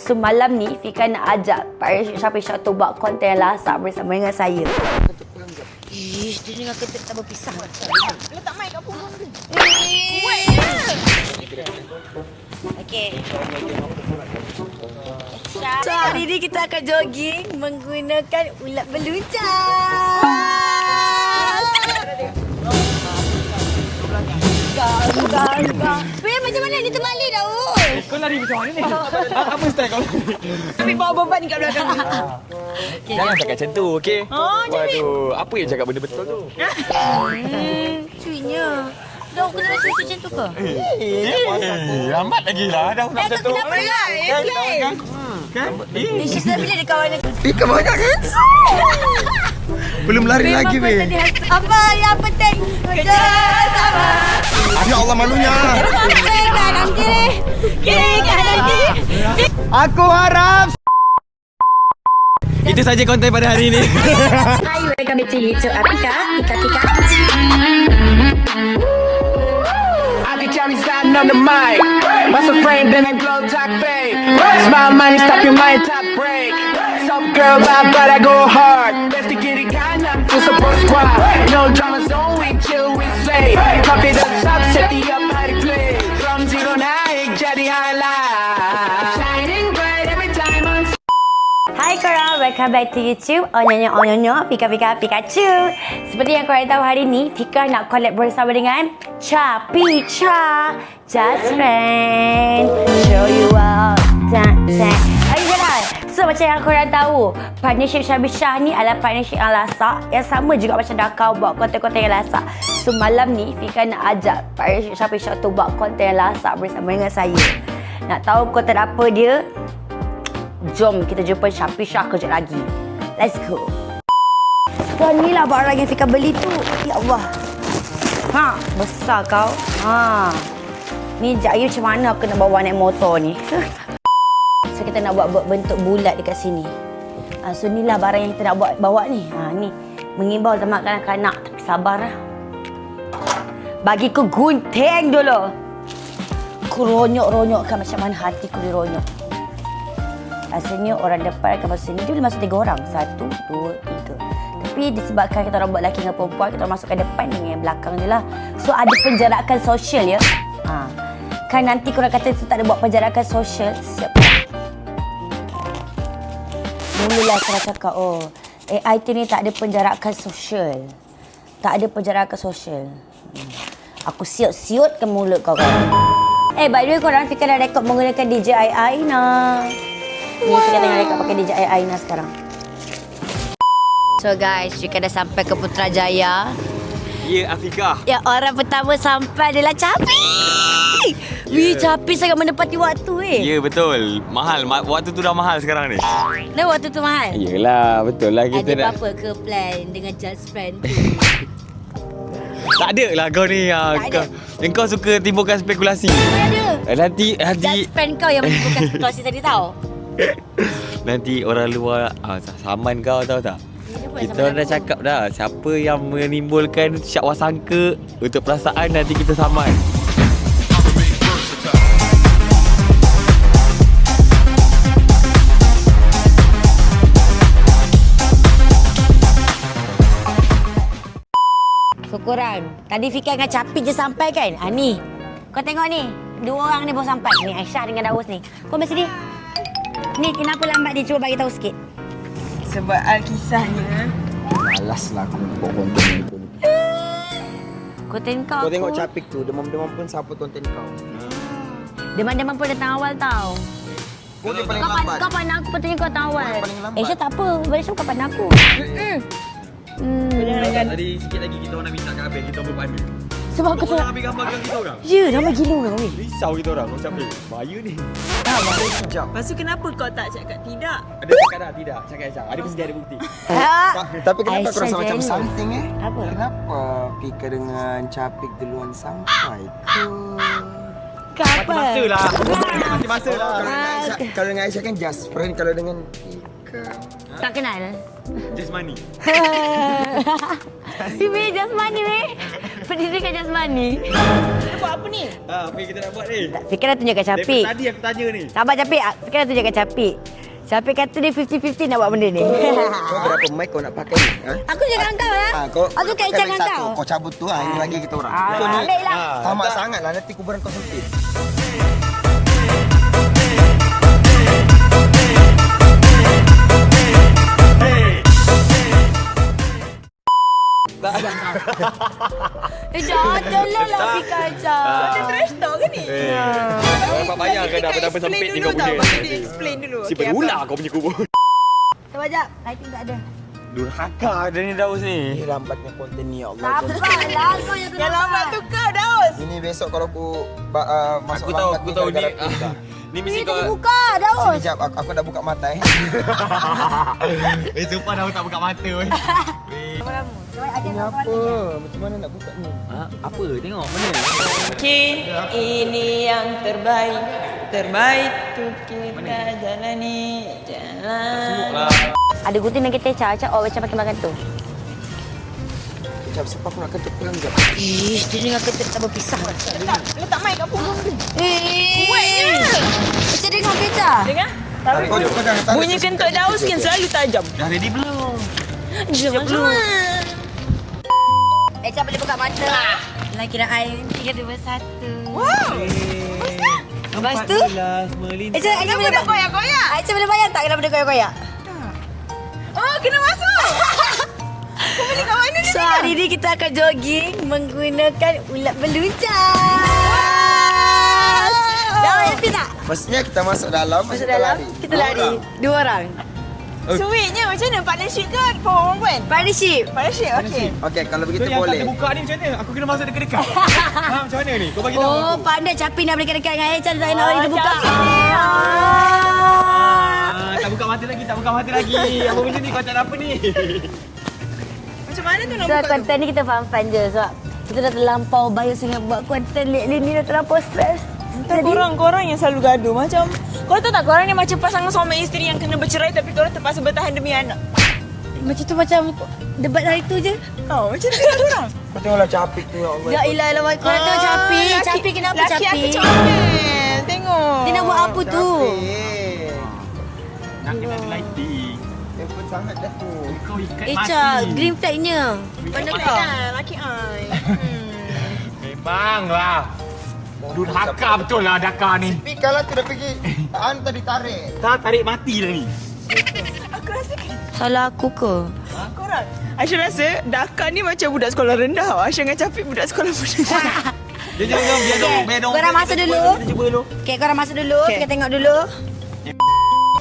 So malam ni Fika nak ajak Syafie Shah tu buat konten lasak bersama dengan saya. Ish, dia dengan kentut tak berpisah. Letak mic kat punggung dia. Okey. So hari ni kita akan jogging menggunakan ulat beluncang. Gang. Weh, macam mana ni terbalik dah? Kau lari macam mana ni? Apa style kau? Tapi bawa beban kat belakang ni. Jangan cakap macam tu, okey? Oh, jadi. Waduh, apa yang cakap benda betul tu? Cuinya. Dah aku kena rasa macam tu ke? Lambat lagi lah. Dah nak macam tu. Kenapa lah? Kan? Syizah bila dia kawan aku? Ika banyak kan? Belum lari lagi, weh. Apa yang penting? Kerja sama. Ya Allah, malunya. Kira nanti. Aku harap. Itu saja konten pada hari ini. Hi, welcome back to YouTube Apika. Pika. Johnny's standing on the mic. Muscle frame, then I glow talk fake. Smile money, stop your mind, top break. Soft girl vibe, but I go hard. Best to get it kind of full support squad. No drama zone, we chill, we slay. Coffee the top, set the up, how to play. From zero naik, jadi highlight. Shining bright every time on. Hai korang, welcome back to YouTube Onyonya, Pika Pikachu. Seperti yang korang tahu hari ni Fika nak collab bersama dengan Syafie Shah, Just Friend. Show you out. So macam yang korang tahu, partnership Syafie Shah ni adalah partnership yang lasak, yang sama juga macam Dakau buat konten-konten yang lasak. So malam ni Fika nak ajak partnership Syafie Shah tu buat konten yang lasak bersama dengan saya. Nak tahu konten apa dia? Jom kita jumpa Syafie Shah kejap lagi. Let's go. Kau ni lah barang yang Fika beli tu. Ya Allah. Besar kau. Ni sekejap lagi macam mana aku nak bawa naik motor ni. So kita nak buat bentuk bulat dekat sini. So ni lah barang yang kita nak bawa ni. Ni mengimbau sama kanak-kanak. Tapi sabarlah. Bagi ku gunting dulu. Ku ronyok-ronyokkan macam mana hatiku dironyok. Rasanya orang depan akan masuk sini. Dia boleh masuk 3 orang. 1, 2, 3. Tapi disebabkan kita orang buat lelaki dengan perempuan, kita orang masuk ke depan dengan yang belakang je lah. So ada penjarakan sosial ya. Kan nanti korang kata tu tak ada buat penjarakan sosial. Siap. Mulalah korang cakap, AI tu ni tak ada penjarakan sosial. Tak ada penjarakan sosial. Aku siut-siutkan mulut kau kan. By the way korang, Fika dah rekod menggunakan DJI Aina. Ni Fika tengah rekod pakai DJI Aina sekarang. So guys, Fika dah sampai ke Putrajaya. Ya, Afika. Ya, orang pertama sampai adalah Capik. Wih, Capik sangat menepati waktu Ya, betul. Mahal. Waktu tu dah mahal sekarang ni. Nah, waktu tu mahal. Yelah, betul lah kita ada apa-apa ke plan dengan Just Friend tu? Tak ada lah kau ni. Kau suka timbulkan spekulasi. Ada. Nanti Just Friend kau yang menimbulkan spekulasi tadi tau. Nanti orang luar saman kau tahu tak? Kita dah cakap dah, siapa yang menimbulkan syak wasangka untuk perasaan nanti kita saman. Syukuran. Tadi Fika dengan Capik je sampai kan? Ni. Kau tengok ni. 2 orang ni baru sampai. Ni Aisyah dengan Daus ni. Kau mesti ni. Ni kenapa lambat dia? Cuba bagi tahu sikit. Sebab kisahnya. Malas lah aku buat konten itu. Konten kau. Kau tengok Capik tu, demam-demam pun support konten kau. Demam-demam pun datang awal tau. Kau dia paling lambat. Kau pandang aku patutnya kau datang awal. Paling lambat. Aisyah tak apa. Aisyah kau pandang aku. Tadi sikit lagi kita orang nak minta kat Abel, kita orang berpanda. Sebab aku Kau tak. nak ambil gambar dengan kita orang? Ya, ramai gila orang ni. Risau kita orang macam bahaya ni. Sekejap. Lepas tu kenapa kau tak cakap tidak? Ada cakap dah, tidak. Cakap Aisyah. Ada mesti ada bukti. Tapi kenapa Aisyah kau rasa macam jealous. something Apa? Kenapa Pika dengan Capik duluan sampai ke? Kenapa? Masa lah. Mati masa lah. Kalau dengan Aisyah kan just friend, kalau dengan Pika Tak kenal. Just money. Si Weh just money weh. berdiri kat jasmani. Kita buat apa ni? Apa yang kita nak buat ni? Fikir dah tunjuk kat Capik. Daripada tadi aku tanya ni. Sabar Capik, Fikir dah tunjuk kat Capik. Capik kata dia 50-50 nak buat benda ni. Kau berapa mic kau nak pakai ni? Ha? Aku jangan kau lah. Aku pakai kacang mic kau. satu. Kau cabut tu ha, ini lagi kita orang. Ah, Kau ni ambil lah. tamak sangat lah nanti kuburan kau sempit. Janganlah lah Fika ajar. Macam trash talk ke ni? Dapat bayar ke dah betapa sempit ni kau punya. Bagi dia explain dulu. Si Okey, berulah kau punya kubur. Sabar jap, lighting tak ada. Durhaka ada ni Daus ni. Ini lambatnya konten ni ya Allah. Sabarlah kau yang Yang lambat tu kau, Daus. Ini besok kalau aku masuk Aku tahu ni. gara-gara tu. Ni mesti Ni kau. tadi buka, Daus. Sekejap aku dah buka mata Sumpah dah tak buka mata weh. Ini apa? Macam mana nak buka ni? Ha, apa? Tengok mana? Mungkin ini yang terbaik. Terbaik tu kita jalani. Jalan. Lah. Ada gunting dan keteca, Acak macam pakai makan tu. Sekejap sebab aku nak kentut pelan sekejap. Ish, dia dengan ketek tak berpisah. Letak mic kat punggung tu. Kuatnya. Macam dengar keca. Dengar? Kau jangan tarik. Bunyi kentut Daus kan selalu tajam. Dah ready belum? Sama-sama. Acak boleh buka mata. Lagi kiraan 3, 2, 1. Wow. Lepas tu, Acak boleh Kenapa koyak-koyak? Acak boleh bayang tak kenapa dia koyak-koyak? Oh, kena masuk. Kau beli kat mana ni? So hari ni kita akan jogging menggunakan ulat beluncang. Dah happy tak? Maksudnya kita masuk dalam, Masuk dalam, kita lari. 2 orang. Sweetnya macam mana? Partnership ke perempuan? Partnership. Partnership, okey. Okey, kalau begitu Yang tak boleh. terbuka ni macam mana? Aku kena masuk dekat-dekat. Ha, macam mana ni? Kau bagi tahu Oh, aku. pandai Capi nak beli dekat dengan Aicha tak nak bagi dia buka. Tak buka mata lagi, tak buka mata lagi. Apa benda ni? Kau cakap apa ni? Macam mana tu nak So, buka tu? konten ni kita fun-fun je sebab kita dah terlampau bias dengan buat konten lately ni dah terlampau stres. Korang yang selalu gaduh macam kau tahu tak korang ni macam pasangan suami isteri yang kena bercerai tapi korang terpaksa bertahan demi anak. Macam tu macam debat hari tu je. Oh, macam tu lah korang. Kau tengoklah capik tu ya Allah. Ya ilah lah korang tengok Capi. Capi kenapa Laki Capi? aku comel. Tengok. Dia nak buat apa tu? Capik. Nak kena ada lighting. Tempat sangat dah tu. Kau ikat Echa, green flagnya. Pandai kau. Laki ai. Memanglah. Durhaka betul lah Daka ni. Kalau tu dah pergi, hantar ditarik. Tak tarik mati dah ni. Aku rasa Salah aku ke? korang. Aisyah rasa Daka ni macam budak sekolah rendah. Aisyah dengan Capik budak sekolah menengah. Dia jangan biar dong. Korang masuk dulu. Kita cuba dulu. Okay, korang masuk dulu. Okay. Kita tengok dulu.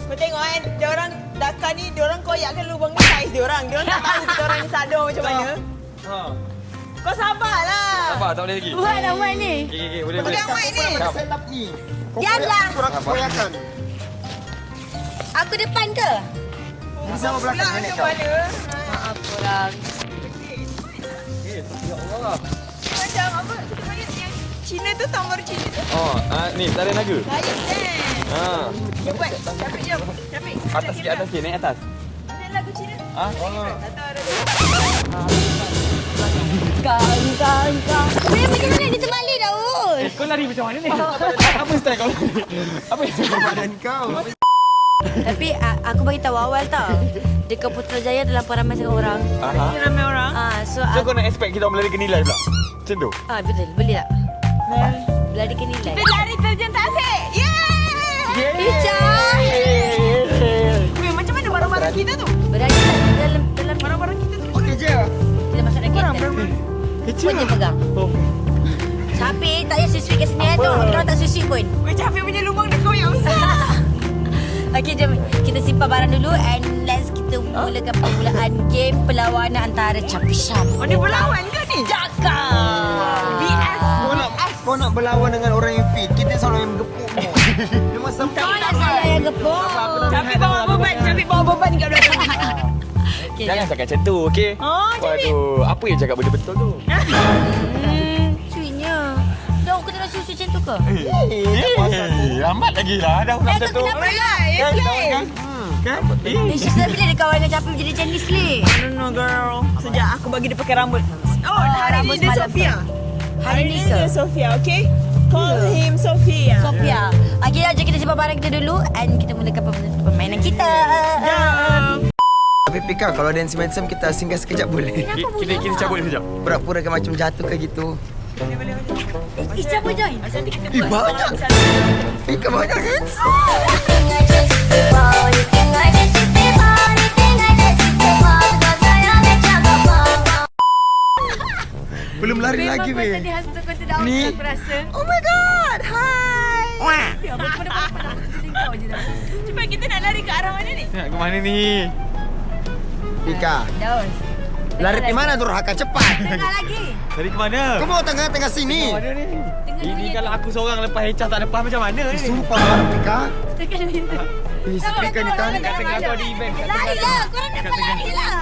Kau tengok kan, dia orang Daka ni, dia orang koyakkan lubang ni saiz dia orang. Dia orang tak tahu kita orang ni sadar macam mana. Ha. Kau sabarlah. Apa? Tak boleh lagi. Buat nak buat ni. Okey, boleh. Pegang mic ni. Set up ni. Janganlah. Kurang koyakan. Aku depan ke? Ni sama belakang Pula nenek macam kau. mana? Maaf korang. Macam apa? Kita panggil yang Cina tu, tambor Cina tu. Oh, ni tak ada naga. Lain kan? Ha. Dia buat. Capik jom. Capik. Atas sikit, atas sikit, naik atas. Ada lagu Cina. Ha? Tak tahu ada. Kang. Dia macam mana dia terbalik Daud? Kau lari macam mana ni? Apa style kau? Apa style Badan kau. Tapi aku bagi tahu awal tau. Dekat Putrajaya terlampau ramai sangat orang. Ni ramai orang. So So kau nak expect kita orang berlari ke nilai pula? Macam tu? betul. Boleh tak? Berlari ke nilai. Dia lari terjun tasik. Yeay! Icha. Weh, macam mana barang-barang kita tu? Berlari dalam Barang-barang kita tu. Okey je. kita masuk dalam kereta. Pun dia pegang. Oh. Tapi tak payah sweet kat sini tu. Kita orang tak sweet pun. Weh, Capik punya lubang dia koyak besar. Okey, jom kita simpan barang dulu and let's kita mulakan permulaan game perlawanan antara Capi Syam. Oh, dia berlawan ke ni? Jaka. VS. Kau nak berlawan dengan orang yang fit. Kita selalu yang gepuk mu. Dia macam Kau nak saya yang gepuk. Capik bawa beban. Capik bawa beban kat belakang. Okay, Jangan cakap macam tu, okey? Oh, Capik. Waduh, apa yang cakap benda betul tu? Sweetnya. Dah aku nak susu macam tu ke? Lambat lagi lah. Dah nak macam tu. Oh, yeah, it's late. Kan? She's bila dia kawan dengan Capi jadi macam ni Slay. I don't know, girl. Sejak aku bagi dia pakai rambut. Oh, hari rambut ni dia semalam Sofia. Hari ni ke? dia Sofia, okay? Call him Sofia. Sophia. Okay, jom kita simpan barang kita dulu and kita mulakan permainan kita. Tapi Pika, kalau dance handsome kita singgah sekejap boleh? Kita cabut sekejap. Pura-pura ke macam jatuh ke gitu. Ica pun join. Banyak. Pika banyak handsome. Belum lari lagi weh. Tadi hantu kau tidak Ni. aku rasa. Oh my god. Hi. Cepat kita nak lari ke arah mana ni? Nak ke mana ni? Pika, Daun. lari di mana tu Rahaka? Cepat. Tengah lagi. Tadi ke mana? Kau mau tengah-tengah sini. Mana ni? Ini kalau aku seorang lepas Hecah tak lepas macam mana ni? Sumpah Pika. Tengah lagi. Pika ni kan. Kat tengah tu ada event. Kat tengah Lari tu. lah. Korang dapat lari lah.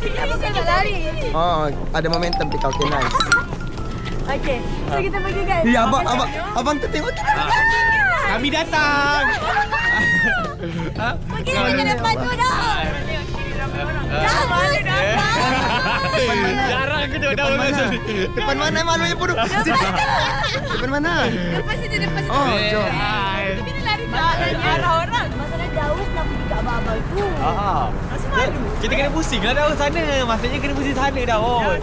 Kenapa saya nak lari? Oh, ada momentum Pika. Okay, nice. Okay. So kita pergi guys. Ya, abang tu tengok kita. Kami datang. Pergi ke depan tu dah. Dah malu dah. Jarang aku tengok daun macam ni. Depan mana malunya bodoh? Depan mana? Depan situ, depan situ. Oh, jom. Kita lari ke arah orang. Masalah Daus nak pergi kat abang-abang tu. Kita kena pusing lah daun sana. Maksudnya kena pusing sana daun.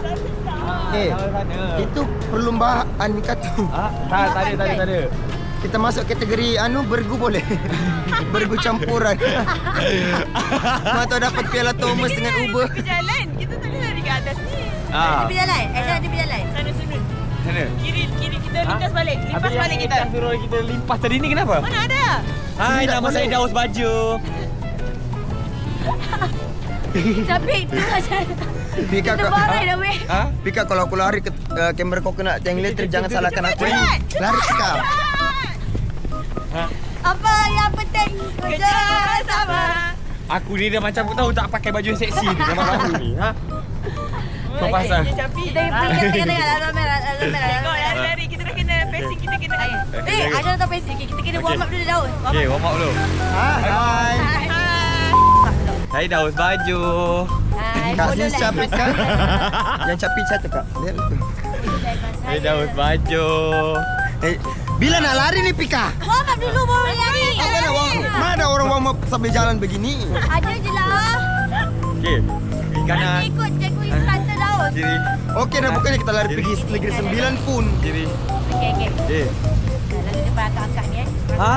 Eh, Daun sana. itu perlombaan Mika tu. Tak ada. Kita masuk kategori bergu boleh. Bergu campuran. Mata dapat piala Thomas dengan Uber. Kita jalan. Kita tak boleh lari ke atas ni. Dia berjalan. Dia berjalan. Sana. Sana. Kiri kita lintas balik. Lipas balik kita. Kita suruh kita limpas tadi ni kenapa? Mana ada? Hai, nama saya Daus Baju. Tapi tu macam Pika, kita barai dah weh. Ha? Pika kalau aku lari ke kamera kau kena tiang elektrik, jangan salahkan aku. Lari Pika. Apa yang penting kerja sama. Aku ni dah macam tahu tak pakai baju yang seksi ni zaman baru ni. Ha? Kau pasang. Kita pergi tengah-tengah lah merah. Tengok lari. Kita dah kena facing. Kita kena. Ada tak pesi. Kita kena warm up dulu Daus. Okey, warm up dulu. Hai. Saya Daus Baju. Hai, Kak bodoh Sis lah. capit kan? Yang capit satu Kak. Lihat tu. Saya Daus Baju. Bila nak lari ni Pika? Warm up dulu baru lari. Apa nak warm up? Mana orang warm up sambil jalan begini? Ada je lah. Okey. Kiri kanan. Nanti ikut cikgu instructor Daus. Kiri. Okey dah, bukannya kita lari pergi negeri 9 pun. Kiri. Okey. Eh. Lalu depan akak-akak ni Ha?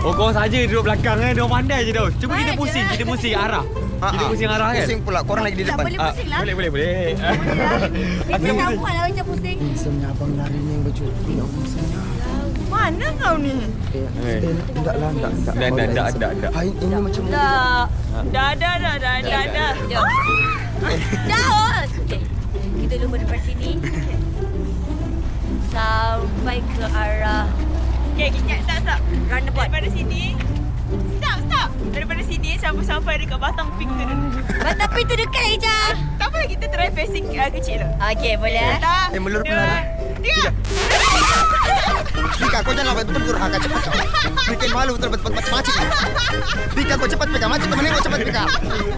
Oh, kau saja duduk belakang Dia pandai je Daus. Cuba kita pusing. Kita pusing arah. Kita pusing arah kan? Pusing pula, korang lagi di Tak depan. boleh pusing lah. Boleh. Kita sambut lah macam pusing. Handsome-nya abang lari ni yang baju. Ya Allah, sayang. Mana kau ni? Enggak lah, enggak. Hai, ini macam Tak. Dah. Jom. Daus. Okey. Kita lumba daripada sini. Sampai ke arah Okay, stop. roundabout. Daripada sini. Stop. Daripada sini sampai dekat batang pink tu dulu. Tapi tu dekat Eja. Tak apa, kita try facing kecil lah. Okey, boleh. Satu, melur dua, pelari. tiga. Pika, kau jangan lambat betul Durhaka, cepat kau. Bikin malu betul macam-macam. Pika, kau cepat Pika, macam temen kau cepat Pika.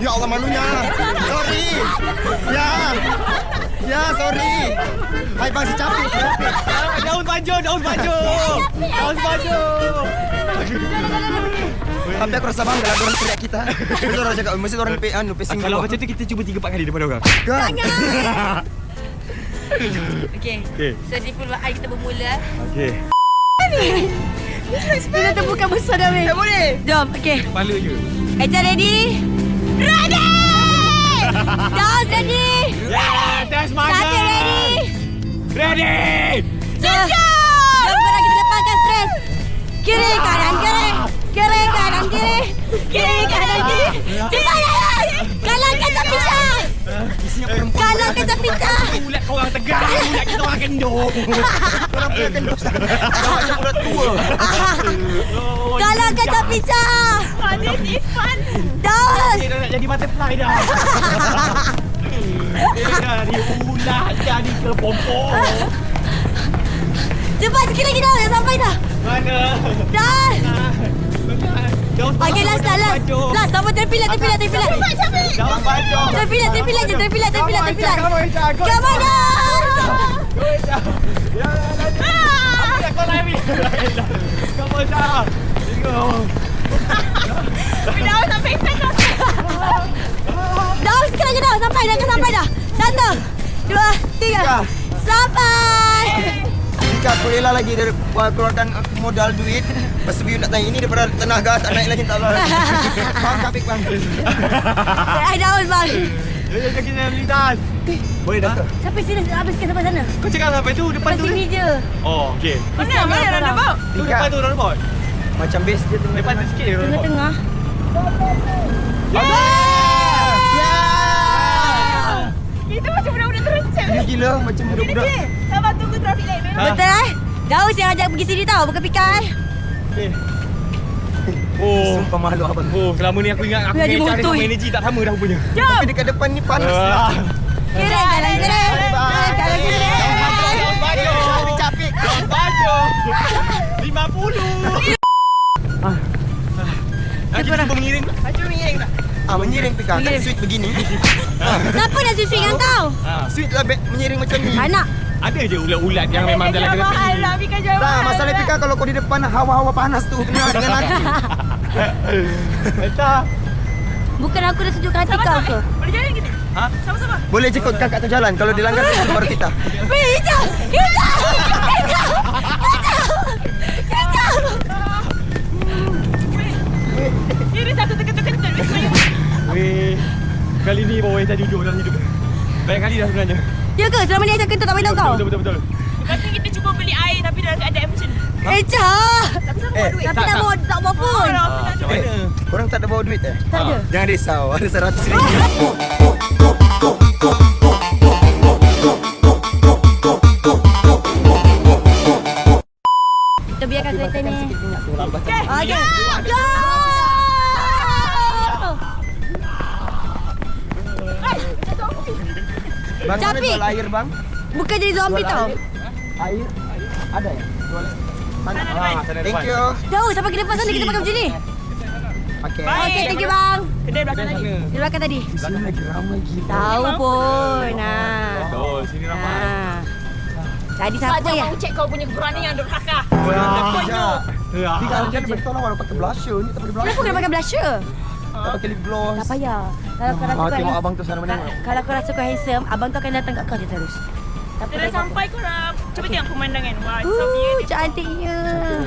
Ya Allah, malunya. Sorry. Ya, sorry. Hai bang, si capek. Daus Baju. Tapi aku rasa bangga lah orang teriak kita. Mesti orang cakap, mesti orang pesing Kalau dulu. macam tu kita cuba 3-4 kali daripada orang. Kan? Okey. Okey. So di permulaan kita bermula. Okey. Kita terbuka besar dah weh. Tak boleh. Jom, okey. Kepala je. Eja ready? Ready! Daus ready? Yeah, that's my Satu ready? Ready. Jom korang kita lepaskan stres. Kiri kanan kiri. Kiri kanan kiri. Kiri kanan kiri. Cepat jalan. Kalahkan terpisah. Kalahkan terpisah. Ulat korang tegar. Ulat kita orang kendor. Orang punya kendor. Macam ulat tua. Kalahkan terpisah. This is fun. Daus. Dia dah nak jadi butterfly dah. Dia dari ulat jadi kepompong. Cepat sikit lagi dah. Dah sampai dah. Mana? Dah. Daus Okey, Last. Sama terpilat. Jangan baju. Terpilat je. Come on Kau nak ambil. Kau dah. Dah sampai sana. Dah sekarang je dah. Sampai dah. 1, 2, 3. Sampai. Jika aku rela lagi dari keluarkan modal duit. Lepas tu nak tanya ini daripada tenaga tak naik lagi tak lah. Bang, kapik bang. I daun bang. Kita beli tas. Boleh dah. Sampai sini habis ke sampai sana. Kau cakap sampai tu depan Sampai tu. sini je. Oh, okey. Mana roundabout? Tu depan tu roundabout. Macam base dia tengah. Depan tu sikit je roundabout. Tengah-tengah. Itu macam budak-budak terencam. Ini gila macam budak-budak. Sabar tunggu traffic light merah. Betul Daus yang ajak pergi sini tau, bukan Pika Oh. Sumpah malu abang. Oh, selama ni aku ingat aku Biar dia punya cara montoi. sama energy tak sama dah punya. Tapi dekat depan ni panas. Kira jalan kira. Jalan kira. Capek. Baju. 50. Kita cuba mengiring. Macam mengiring tak? Menyiring Pika. Kan sweet begini. Siapa nak susu dengan kau? Sweet lah menyiring macam ni. Anak. Ada je ulat-ulat yang memang dalam kereta mahal ni. lah, Pika jual Tak, mahal masalah lah. Pika kalau kau di depan hawa-hawa panas tu kena dengan lagi. Tak. Bukan aku dah sejukkan hati kau ke? Boleh jalan ke ni? Ha? Sama-sama. Boleh je kau kakak tu jalan. Kalau dilanggar itu baru kita. Hijau! Iris aku terkentut-kentut. Weh. Kali ni bawa Esa jujur dalam hidup. Banyak kali dah sebenarnya. Ya ke? Selama ni Aisyah kentut tak beritahu kau? Betul. Lepas ni kita cuba beli air tapi dalam keadaan macam ni. Aisyah! Tapi sama bawa duit. Tapi tak bawa pun. Macam mana? Korang tak ada bawa duit eh? Tak ada. Jangan risau. Ada 100 ringgit. Kita biarkan kereta ni. Okay. Okey. Go! Bang, mana Capik. jual air bang? Bukan jadi zombie Jual tau. Air? Ada ya? Jual. Sana. Sana Thank depan. you. Jauh sampai ke depan sana kita pakai macam ni. Okay. Okey, thank you bang. Kedai belakang tadi. Di belakang tadi. Di sini lagi ramai gila. Tahu pun. Betul, sini ramai. Jadi siapa Saja ya? mau cek kau punya keberanian duk rakah. Ya. Tiga hari jadi betul lah walau pakai blusher ni tak pakai Kenapa blusher. kena pakai blusher? Tak pakai lip gloss. Tak payah. Kalau kau rasa kau Tengok handsome, abang tu sana mana. kalau kau rasa kau handsome, abang tu akan datang kat kau je terus. Tak Kita dah sampai korang. Cuba tengok pemandangan. Wah, it's so beautiful. Cantiknya.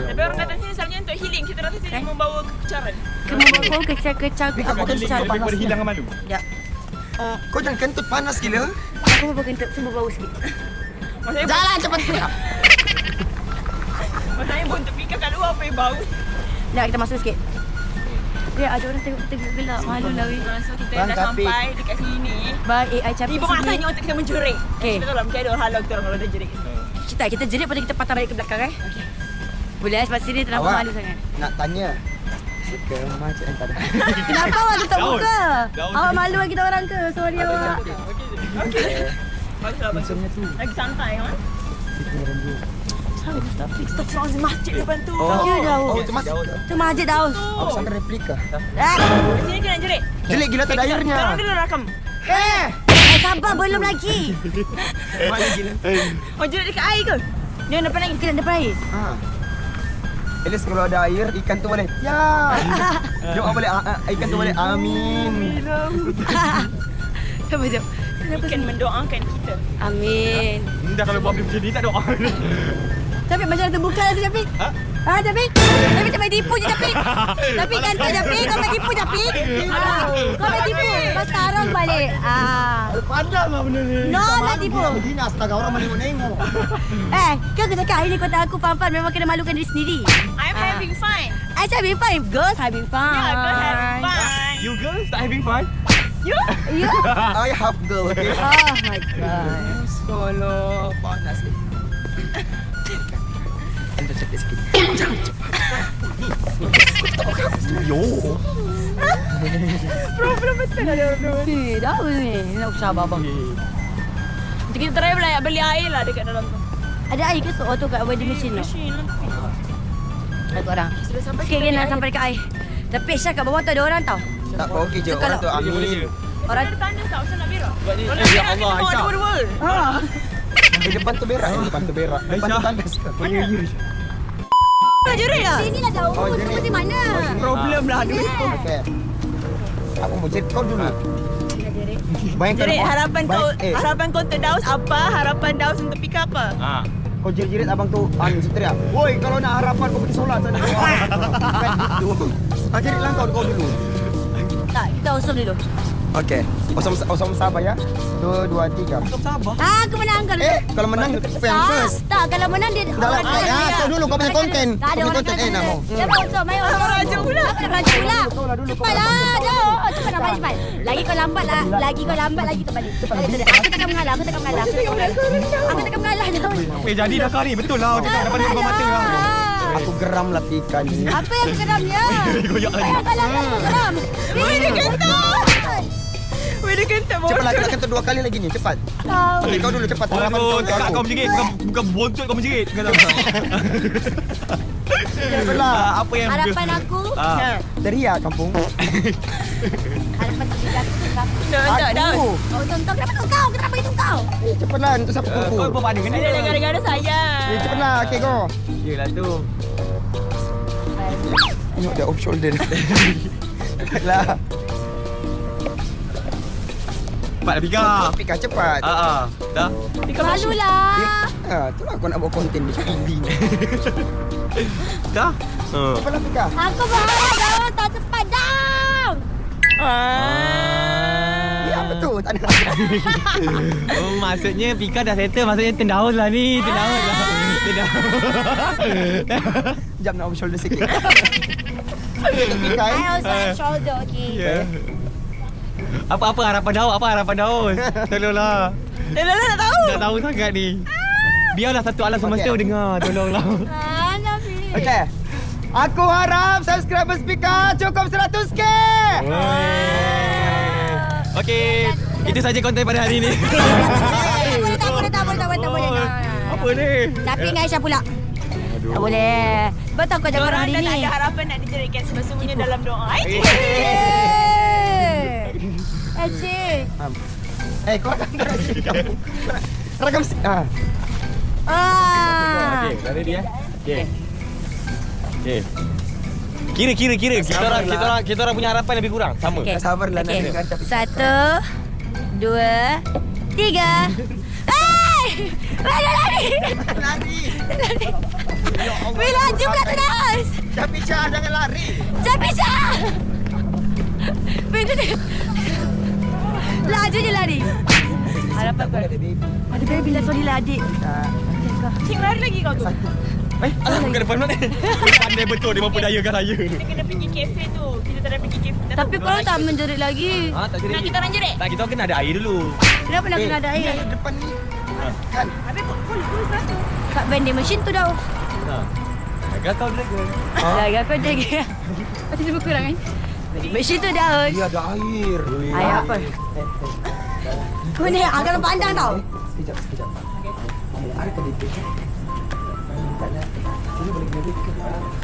Tapi orang datang sini selalunya untuk healing. Kita datang sini membawa kekecaran. Kemudian kau kecak-kecak Pika, abang kau kecak. kecak. Daripada hilang malu. Ya. Kau jangan kentut panas gila. Aku mau kentut semua bau sikit. Maksudnya, Jalan cepat. maksudnya untuk Pika kat luar apa yang bau. Nak kita masuk sikit. Ya, ada orang tengok kita gelak. Malu lah weh. So kita Bang, dah tapi- sampai dekat sini. Baik, AI capek Ibu masanya untuk kita menjerit. Okey. Kita tahu lah mungkin ada orang halau kita orang kalau dah jerit. Kita jerit pada kita patah balik ke belakang Okey. Boleh sebab sini terlalu Awak malu sangat. nak tanya. Suka macam tak ada. Kenapa awak tutup Daun. muka? Daun Awak sini. malu dengan kita orang ke? Sorry awak. Bagus lah, bagus. Macamnya tu. Lagi santai kan? Astagfirullah, masjid depan tu. Ya, dah. Oh, itu masuk. Tu masjid Daus. Aku sangka replika. Sini kena jerit. Jelek gila tak ada airnya. Sekarang dulu rakam. Sabar, belum lagi. Mana gila. Oh, jerit dekat air ke? Dia depan lagi, kita depan air. At least kalau ada air, ikan tu boleh. Ya. Doa boleh, ikan tu boleh. Amin. Apa tu? Ikan mendoakan kita. Amin. Dah kalau buat macam ni tak doa. Capik macam nak terbuka lah tu Capik. Ha? Capik? Capik tak main tipu je Capik. Capik kan kau Capik, kau main tipu Capik. Kau main tipu. Kau sekarang balik. Pandang lah benda ni. No, main tipu. Begini astaga orang menengok-nengok. Kan aku cakap hari ni kau tak aku fun-fun memang kena malukan diri sendiri. I'm having fun. I having fun. Girls having fun. Yeah, girls having fun. You girls start having fun? You? You? I have girl, okay? Oh my god. Solo panas ni. Anda cakap sikit. Yo. Problem betul ada problem. Dah ni. Nak usah abang. Nanti kita try pula beli air lah dekat dalam tu. Ada air ke tu kat wedding machine tu? Machine lah. Satu orang. Sudah sampai Sikit kita lagi beli nak air. sampai dekat air. Tapi Syah kat bawah tu ada orang tau. Tak apa, okey je. So, Orang kalau- tu Amin. Orang Tanda tak macam nak berak. Ya Allah, Aisyah. Di depan tu berak. Depan tu berak. Depan tu tandas. Jerit lah. Sini lah jauh. Oh, Oh, jerit. di mana? Problem lah. Okey. Aku mau jerit kau dulu. Bayangkan Jerit, bayang- harapan kau untuk Daus apa? Harapan Daus untuk Pika apa? Kau jerit-jerit abang tu teriak. Woi, kalau nak harapan kau pergi solat sana. Kan gitu. Jeritlah kau dulu. Tak, kita usum dulu. Okey. Osam sabar ya. 2 2 3. Aku menang kalau Kalau menang siapa yang first? Tak, kalau menang dia Dah lah, kau dulu kau punya konten. Tak ada Kau punya orang konten kata nak. Siapa usum? Main usum. raja pula. Aku nak raja pula. Cepatlah, jauh. Cepat nak balik cepat. Lagi kau lambat lah. Lagi kau lambat lagi tu balik. Aku takkan mengalah. Aku takkan mengalah. Jauh. Jadi dah kau ni. Betul lah. Kita dapat depan mata lah. Aku geram lah Pika ni. Apa yang geramnya? Goyak lagi. Ayah kalah aku geram. Weh, dia kentut. Weh, dia kentut. Cepatlah kita kata 2 kali lagi ni, cepat. Okey, kau dulu cepat. Harapan kau untuk Kau aku. menjerit. Bukan bontot kau menjerit. Cepatlah. Apa yang Harapan aku. Teriak kampung. Harapan diri aku tu berapa? Tak, Daus. Aku. Oh, untuk kau. Kenapa itu kau? Cepatlah untuk siapa Kau kumpul. apa pandang ni? Ada gara-gara saya. Cepatlah, okey kau. Yelah tu. Tengok dia off shoulder. Cepatlah. Cepat dah Pika. Pika cepat. Dah. Malulah. Itulah kau nak buat konten di feeling. Dah. Cepatlah Pika. Aku berharap Daun tak cepat down. Ya, apa tu? Tak ada. Oh, maksudnya Pika dah settle. Maksudnya tendahus lah ni. Tendahus lah. Jap nak off shoulder sikit. Pika I also have shoulder, okay. Ya. Apa harapan Daus? Apa harapan Daus? Tolonglah. Lala nak tahu. Tak tahu sangat ni. Biarlah satu alam semesta Okey. dengar. Tolonglah. Nak pilih. Okey. Aku harap subscribers Pika cukup 100k. Okey. Itu saja konten pada hari ni. Boleh tak. Apa ni? Tapi dengan Aisyah pula. Tak boleh. Betul kau jaga orang Diorang hari dah ni. tak ada harapan nak dijeritkan semua-semuanya dalam doa. Cik. Kau rakam Ah. Okey, dari dia. Okey. Okey. Kira. Kita orang punya harapan lebih kurang sama. Okey. Sabarlah nak Okey. dengar. 1, 2, 3. Hey! Mana lari? Lari. Bila jumlah terus. Tapi jangan lari. Cepat Syah. Begitu. Laju je lari. Harapan kau. Ada baby lah, sorry lah adik. Cik lari lagi kau tu. Alah, bukan depan mana. Pandai betul dia memperdayakan saya. Kita kena pergi kafe tu. Kita tak ada pergi kafe. Tapi kau tak menjerit lagi. Tak jerit. Nak kita orang jerit. Tak, kita kena ada air dulu. Kenapa nak kena ada air? Depan ni. Kan. Habis kau satu. Kat vending machine tu dah. Agak kau dragon. Lagi aku jaga. Macam tu kurang kan? Vending machine tu dah. Dia ada air. Air apa? Kau ni agak pandang tau. Sekejap. Ada tadi tu. Sini boleh kena dekat.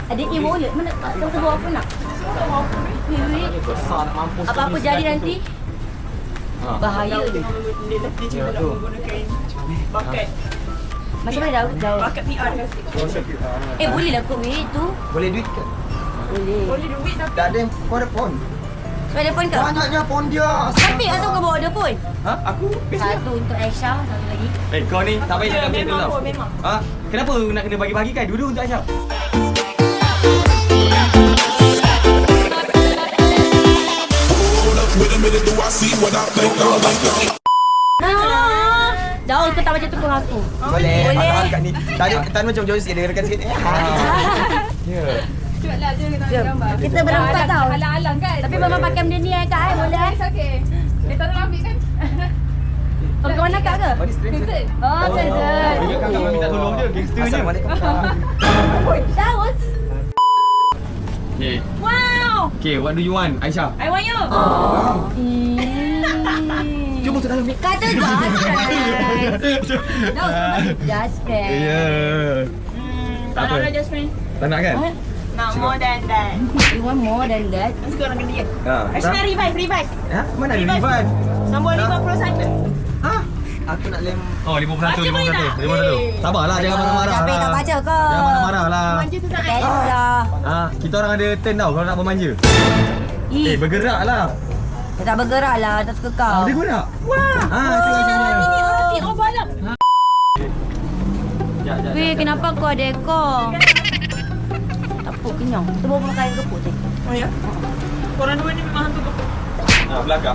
Adik ni boleh. Mana tak tahu sebab apa nak? Besar nak mampus. Apa-apa jadi nanti? Bahaya je. Dia nanti kita nak menggunakan bakat. Macam mana dah? Bakat PR kasi. Boleh lah kot weh tu. Boleh duit ke? Boleh. Boleh duit tapi Tak ada. Kau ada phone. Kau ada phone ke? Banyaknya phone dia. Tapi asal kau bawa ada phone? Aku? Satu untuk Aisyah, satu lagi. Kau ni tak payah cakap macam tu tau. memang. Kenapa nak kena bagi-bagikan? Dua-dua untuk Aisyah. Jauh kau tak macam tu pun aku. Boleh. Boleh. Angkat ni. Tadi macam jauh sikit. Dengarkan sikit. Ya. Jom. Kita berempat tau. Alang-alang kan? Tapi mama pakai benda ni Kak boleh? Okey. Dia tak ambil kan? Kau ke mana Kak ke? Vincent. Oh, Vincent. Dia kan kau minta tolong je. Gangsternya. Assalamualaikum. Daus. Okay. Wow. Okay, what do you want, Aisyah? I want you. Cuba masuk dalam ni. Kata just friend. Daus, just friend. Ya. Tak nak just friend. Tak nak kan? Now. More than that. You want more than that? Let's go orang kena dia. Ha. Actually revive. Ha? Mana ada revive? Nombor 51. Ha? Aku nak lem. Oh, 51, Baca boleh tak? 51. Sabarlah, jangan marah-marah Tapi lah. tak baca kau. Jangan marah-marah lah. Manja sesaat. Lah. Ha, kita orang ada turn tau kalau nak bermanja. Ih, Bergerak lah. dia tak bergerak lah. Tak suka kau. Dia guna. Wah. Ha, tengok macam mana. Hati kau balam. Weh, kenapa kau ada ekor? Tak apa, kenyang. Kita bawa makan ayam gepuk je. Oh ya. Korang dua ni memang hantu gepuk. Ha, belagak.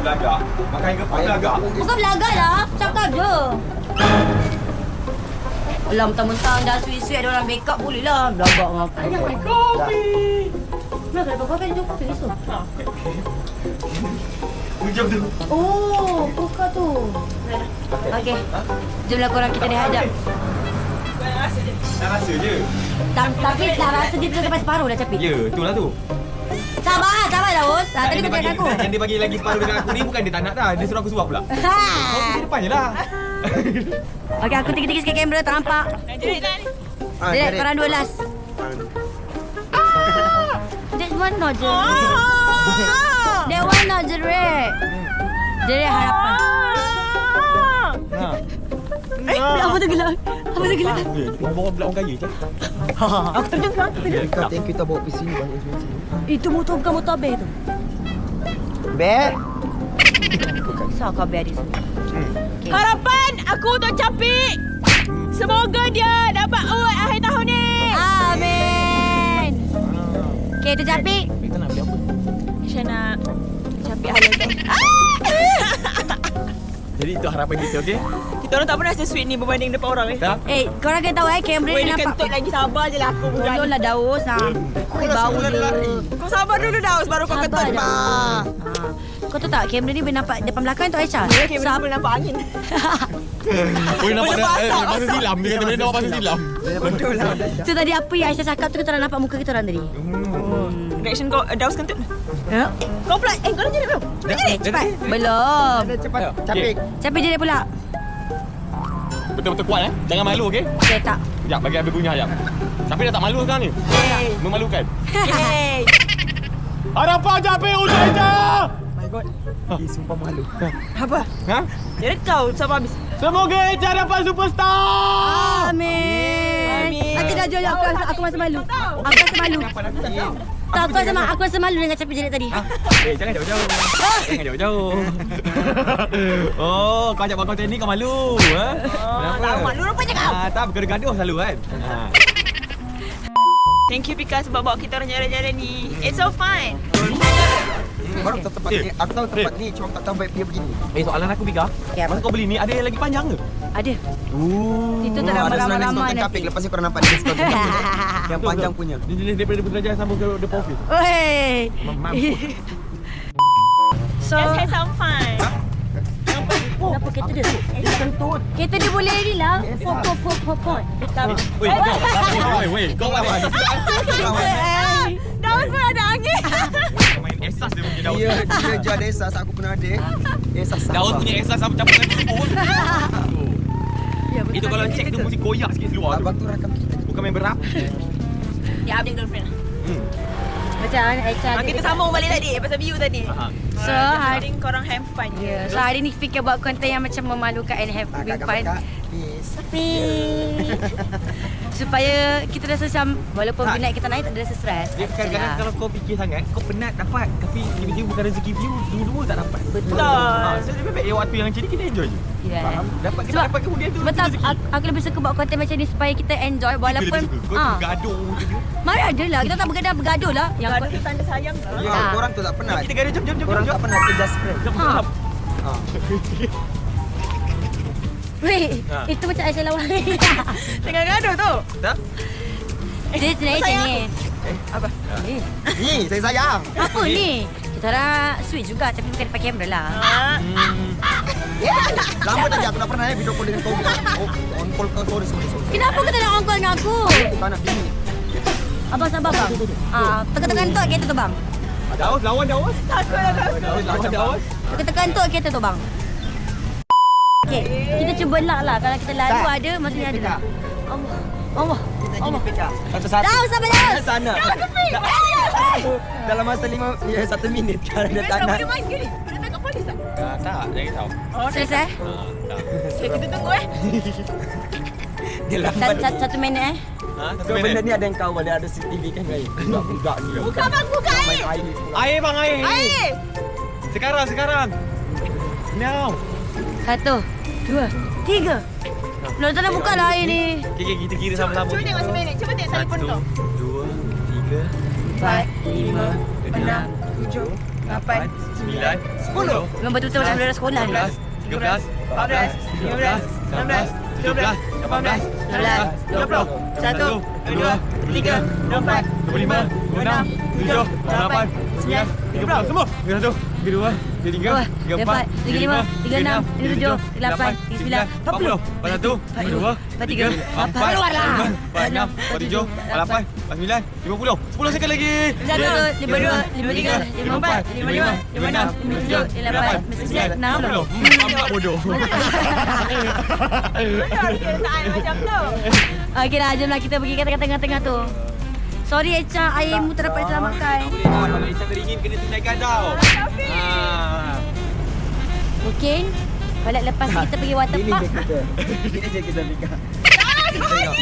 Makan gepuk belagak. Bukan belagak lah. Cakap je. Alah, mentang-mentang dah sweet-sweet ada orang make up boleh lah. Belagak dengan aku. Ayah, my kopi. Nah, kalau kau kan jumpa esok. Hujung tu. Oh, buka tu. Okey. Jomlah korang kita dihadap. Dah rasa je. Tapi tak rasa dia tu sampai separuh dah capit. Ya, itulah tu. Sabar Daus. Tadi kau cakap aku. Yang dia bagi lagi separuh dengan aku ni bukan dia tak nak dah. Dia suruh aku suap pula. Kau pergi depan je lah. Okey, aku tinggi-tinggi sikit kamera tak nampak. Jerit dah ni. Jadi korang dua last. That one not jerit. That one not jerit. Jerit harapan. Ha. Apa tu gelak? Apa tu gelak? Bawa pula orang kaya je. Aku terjengkang. Kau thank you tak bawa PC ni banyak expensive. Itu motor bukan motor Abel tu. Bet. Kisah kau Abel di sini. Harapan aku untuk Capik. Semoga dia dapat award akhir tahun ni. Amin. Okey, tu Capik. Kita nak beli apa? Saya nak Capik halal tu. Jadi itu harapan kita, okey? Kita orang tak pernah se-sweet ni berbanding depan orang Tak? Korang kena tahu kamera Weh, ni dia nampak. kentut lagi, sabar je lah aku bukan. Belum lah Daus. Bau dia. Kau sabar dulu Daus, baru kau kentut Sabar bah. Kau tahu tak kamera ni boleh nampak depan belakang tu Aisyah? Ya, kamera boleh nampak angin. Boleh nampak Boleh basah, pasal basah. silam. Dia kata boleh nampak pasal silam. Betul lah. Tu tadi apa yang Aisyah cakap tu kita orang nampak muka kita orang tadi. Reaction kau, Daus kentut. Ya? Kau pula, kau dah jadi belum? Dah jadi? Cepat. Belum. Ada cepat. Ayo, Capik. Capek jadi pula. Betul-betul kuat Jangan malu, okey? Okey tak. Sekejap, bagi habis kunyah sekejap. Tapi dah tak malu sekarang ni. Yeay. Memalukan. Yeay. Harapan Capik Usaha! My god. Sumpah malu. Apa? Ha? Jadi kau sampai habis. Semoga Eja dapat superstar! Amin. Amin. Aku dah jual aku rasa malu. Aku rasa malu. Tak, aku rasa malu dengan capek jerit tadi. Jangan jauh-jauh. Jangan jauh-jauh. Oh, kau ajak buat konten ni kau malu. Ha? Kenapa? tak malu rupanya kau. Tak, bergaduh selalu kan? Thank you Pika sebab bawa kita orang jalan-jalan ni. It's so fun. Baru tahu tempat ni. Aku tahu tempat ni. Cuma tak tahu baik dia begini. Soalan aku, Bika. Okay, apa? Masa kau beli ni, ada yang lagi panjang ke? Ada. Itu tak Ada ramai-ramai sebenarnya ramai konten Capik. Lepas ni korang nampak dia konten Capik. Yang panjang punya. Dia jenis daripada Putrajaya sampai ke depan office. Oi. So, let's have some fun. Kenapa kereta dia? Kentut. Kereta dia boleh ni lah. Pop. Weh, kau apa? Daus pun ada angin. Kau main esas dia punya Daus. Dia je ada esas. Aku pernah ada. Esas Daus Sabah. punya esas apa campur dengan turbo. Itu kalau cek tu mesti koyak sikit keluar tu. Abang tu rakam kita. Bukan main berap. Ya, abang girlfriend. Macam Aisyah. Kita sambung balik tadi pasal view tadi. So, Hari ni korang have fun. So hari ni fikir buat konten yang macam memalukan and have fun. Peace. Supaya kita rasa macam walaupun penat kita naik tak ada rasa stres. Dia kadang-kadang kalau kau fikir sangat, kau penat dapat. Tapi tiba-tiba bukan rezeki view, dua-dua tak dapat. Betul. So lebih baik waktu yang macam ni kita enjoy je. Yeah. Dapat kita Sebab- dapat kemudian tu Betul, rezeki. aku lebih suka buat konten macam ni supaya kita enjoy walaupun Kau gaduh je. mana ada lah kita tak bergaduh lah yang Gaduh tu tanda sayang tau. Ya, Ah. korang tu tak pernah. Kita gaduh, jom. Korang tak pernah tegas friend. ha. Weh, Ha. itu macam Aisyah lawan. Tengah gaduh tu. Tak? Dia sebenarnya macam ni. Apa? Ni, saya sayang. Apa ni? Kita orang sweet juga tapi bukan depan kamera lah. Lama tadi aku dah pernah video call dengan kau. On call kau, sorry. Kenapa kau tak nak on call dengan aku? Tak nak bini. Abang sabar bang. Tekan-tekan tu kereta tu bang. Daus, lawan Daus. Takut lah Daus. Daus, lawan Daus. Tekan-tekan tu kereta tu bang. Okey, kita cuba elak lah. Kalau kita lalu ada, maksudnya ada lah. Allah. Allah. Allah. Satu-satu. Daus sampai daus. Sana. Dalam masa 1 minit kalau dia tak nak. Dia main sekali. Dia tangkap polis tak? Tak, jangan risau. Selesai. Kita tunggu Dia lambat. 1 minit Ha? So benda ni ada yang kawal, dia ada CCTV kan guys. Budak ni. Buka bang, buka Main air. air. Air bang, air. Air. Sekarang. Now. 1, 2, 3. Loh, tak nak buka lah air ni. Okay, kita kira sama-sama. Cuba tengok seminit. Cuba tengok telefon kau. 1, 2, 3, 4, 5, 6, 7, 8, 9, 10. Memang betul-betul macam budak sekolah ni. 13, 14, 15, 16, 17, 18, 19, 20, 1, 2, 3, 4, 25, 26, 27, 28, 9, 30. Semua. 31, 32, 33, 34, 35, 36, 37, 38, 39, 40. 41, 42, 43, 44, Keluarlah. 45, 46, 47, 48, 50. 10 sekali lagi. 1, 52, 53, 54, 55, 56, 57, 58, 59, 60. Nampak bodoh. Betul dia letak air macam tu. Okeylah, jomlah kita pergi kat tengah-tengah tu. Sorry Echa, airmu tak dapat diselamatkan. Kalau Ican teringin kena tunaikan tau. Mungkin balik lepas kita pergi water Ini park. je kita. Ini je kita Mika.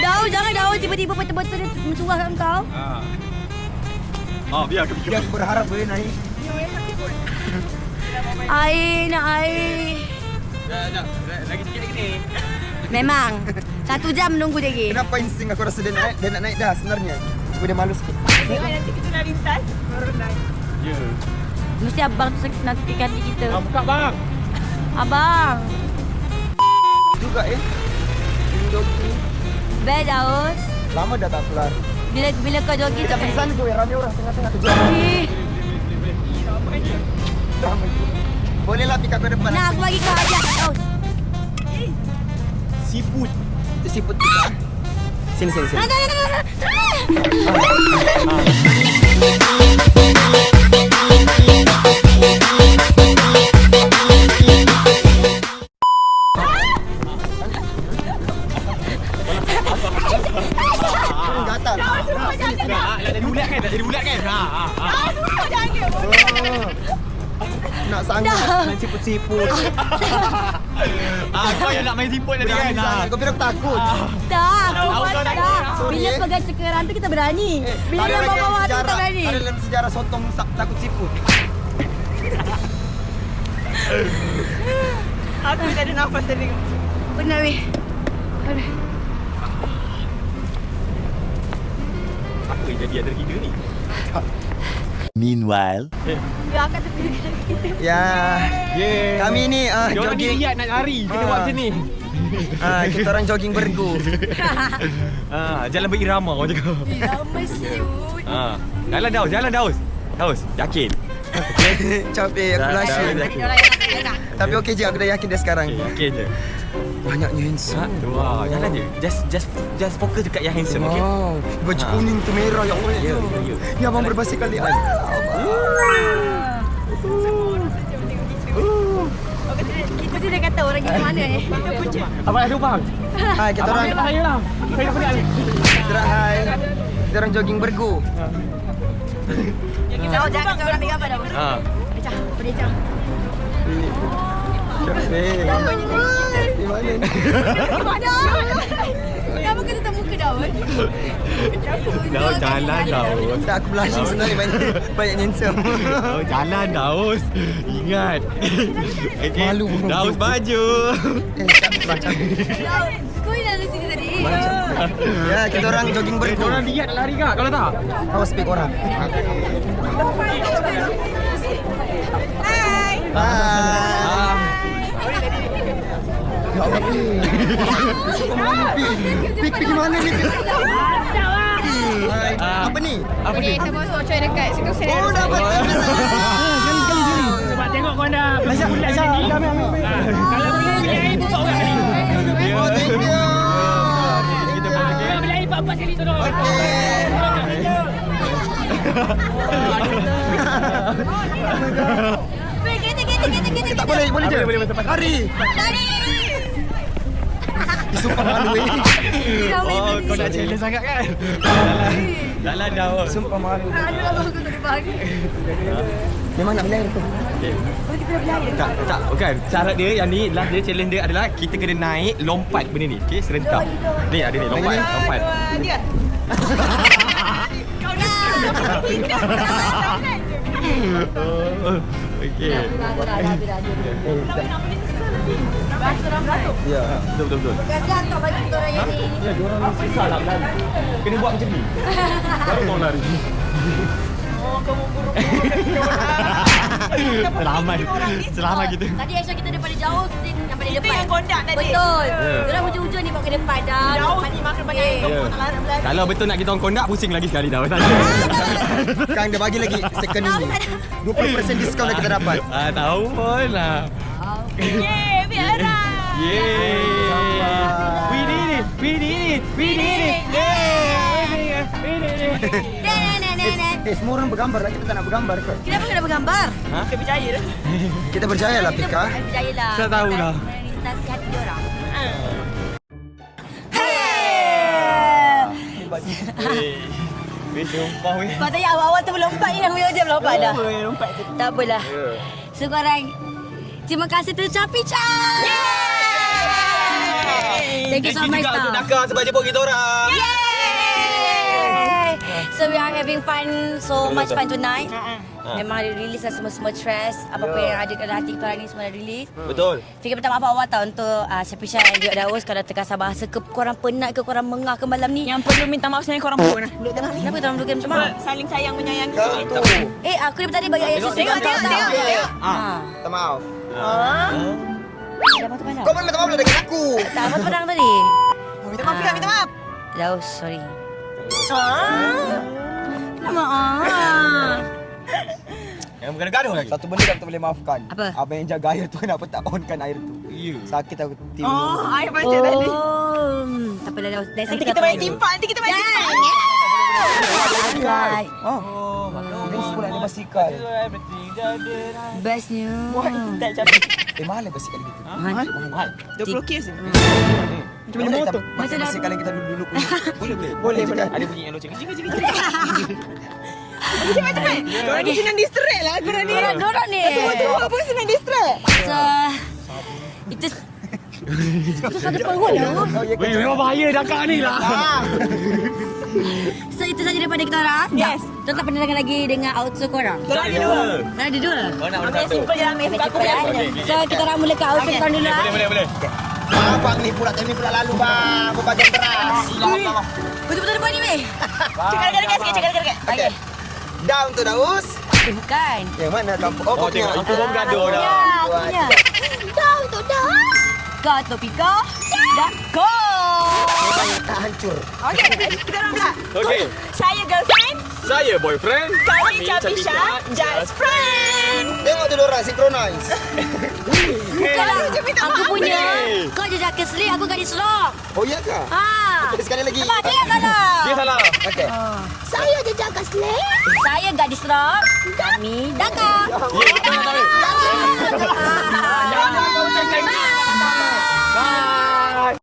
Daun, jangan daun tiba-tiba betul-betul dia mensurah kat kau. Biar aku Dia berharap boleh naik. Air, nak air. Lagi sikit lagi ni. Memang 1 jam menunggu dia lagi. Kenapa insting aku rasa dia nak naik dah sebenarnya. Cuma dia malu sikit. Tengok nanti kita nak lintas. Baru naik. Ya. Mesti abang tu sakit nanti hati kita. Buka bang. Abang. Juga jogging. Best Daus. Lama dah tak keluar. Bila kau jogging Kita tak pergi sana tu yang ramai orang tengah-tengah tu jogging. Eh, Boleh lah pick up ke depan. nak aku bagi kau ajar Daus. Siput. Itu siput kita. Sini. Gatal. Tak jadi bulat kan? Nak sanggup main siput-siput. Kau yang nak main siput tadi kan? Berani sangat. Kau bilang takut. Tak, Tahu aku kau dah tak. kira. Bila Sorry, pegang cekeran tu kita berani. Bila Ada lagi bawah-bawah tu sejarah- tak berani. Ada dalam sejarah sotong takut siput. Aku tak ada nafas tadi. Benar weh. Aduh. Apa yang jadi antara kita ni? Meanwhile, Ya, kat tepi kita. Ya. Yeah. Kami ni Diorang ni jogging. lihat nak lari. Kena buat macam ni. Kita orang jogging bergu. Jalan berirama orang cakap. Lama siut. Jalan Daus. Daus, yakin? Capek aku lagi. Tapi okey je, aku dah yakin dia sekarang. Yakin je. Banyaknya handsome. Wah, jalan je. Just fokus dekat yang handsome, okey? Wow, baju kuning tu merah ya Allah. Ya, Ya abang berbasi kali. Mesti dia kata orang kita mana ni. Abang ada bang. Hai, kita orang Saya lah. Saya nak hai. Kita orang jogging bergu. Jangan kita orang tengok apa dah. Ha. Pecah, pecah. Capek. Di mana ni? Mana? Kenapa kena tak muka Daun? Daus jalan Daus. Tak, aku blushing sebenarnya banyak handsome. Daus jalan Daus. Ingat. Okay. Malu. Daus baju. Macam Kau dah dari sini tadi. ya, kita orang jogging bergu. Orang lihat nak lari kak kalau tak? Awas speak orang. Hai. Ya Allah, Pik mana Pik? Pik pergi mana ni? Hai. Apa ni? Apa ni? Kita masuk coy dekat situ saya. Oh, dapat. Sebab tengok kau dah bulat sini. Kalau boleh pilih air buka orang ni. Oh, thank you. Kita bagi. Pilih air 4 kali tolong. Kita. Tak boleh je. Boleh. Lari. Lari. Sumpah malu eh. Oh, kau nak challenge sangat kan? Dah dah. Sumpah malu. Memang nak beli air tu. Tak, bukan. Syarat dia yang ni, last dia challenge dia adalah kita kena naik lompat benda ni. Okey, serentak. Ni ada ni, lompat. Dia. Kau nak. Okey. Ya. Betul. Gagal tak bagi kita orang yang ni. Ya, diorang ni susah nak berlari. Kena buat macam ni. Baru mau lari. Oh, kau memburuk Selamat kita. Tadi Aisyah kita daripada jauh, kita daripada Kita depan. yang kondak tadi. Betul. Ya. Diorang hujung-hujung ni bawa ke depan dah. Jauh ni makan banyak air. Ya. Kau tak larang berlari. Kalau betul nak kita orang kondak, pusing lagi sekali dah. Kang dia bagi lagi second ini. 20% diskaun dah kita dapat. Tahu pun lah. Yeay, Fiara. Yeay. We did it. Semua orang bergambar lah. Kita tak nak bergambar ke? Kenapa kena bergambar? Kita berjaya dah. Kita berjaya lah Pika. Berjaya lah. Tak tahulah. Nasihati diorang. Sumpah weh. Kau tanya awal-awal tu melompat ni, aku je melompat dah. Lompat tu. Tak apalah. So korang, terima kasih terucapi, Chan. Thank you so much, juga untuk Tau. Dakar sebab jemput kita orang. So we are having fun, so much fun tonight. Memang ada release lah semua stress. Apa-apa yang ada dalam hati kita orang ni semua dah release. Betul. Fikir minta maaf awal tau untuk Syafiqah dan juga Daus kalau terkasar bahasa ke korang penat ke korang mengah ke malam ni. Yang perlu minta maaf sebenarnya korang pun. Duduk tengah ni. Kenapa korang duduk minta maaf? Saling sayang menyayangi Kau itu. tahu. Aku daripada tadi bagi ayat susu. Tengok. Minta maaf. Dah patut pandang. Kau pun minta maaf lah dengan aku. Tak patut pandang tadi. Minta maaf, Fika, minta maaf. Daus, sorry. Minta maaf. Yang bukan gaduh lagi. Satu benda yang tak boleh maafkan. Apa? Abang yang jaga air tu kenapa tak onkan air tu? Ya. Sakit aku tiba. Oh, air baca tadi. Tak apalah Daus. Nanti kita main timpak. Nanti kita main timpak. Right. Oh, best pula dia basikal. Bestnya. Tak capek. Mahal basikal gitu. Mahal. 20 kes. Macam mana motor? Macam Macam dah- basikal yang kita dulu punya. Boleh. juga. Ada bunyi yang loceng. Cepat. Korang ni senang distract lah. Korang ni. Dorang ni. Tua pun senang distract. So, itu satu perut lah. Weh, memang bahaya Dakar ni lah. So, itu saja daripada kita orang. Yes. Kita tak pernah dengar lagi dengan outro korang. Korang ada dua. Saya ada dua. Kau nak Ambil satu. simple je lah. Ambil simple je. So, kita orang mula ke outro korang dulu lah. Boleh. Abang ni pula time ni pula lalu bang. Berbagai beras. Betul-betul depan ni, weh. Cakap dekat sikit. Cakap dekat. Okay. Down tu Daus. Bukan. Yang mana kampung? Oh, Oh, kau punya. tengok. Itu pun gaduh dah. Aku punya. Kau tu dah. Kau tu Pika. Dah. Go. Tak hancur. Okey, kita orang pula. Okey. Saya girlfriend. Saya boyfriend. Kami Chapisha. Just friend. Tengok tu diorang synchronize. Bukanlah. Aku punya. Hey. Kau je jaket selit, aku gadis rock. Oh iya kah? Ha. Sekali lagi. Nampak dia salah. Dia salah. Okey. Saya je jaket selit. Saya gadis rock. Kami Dakar.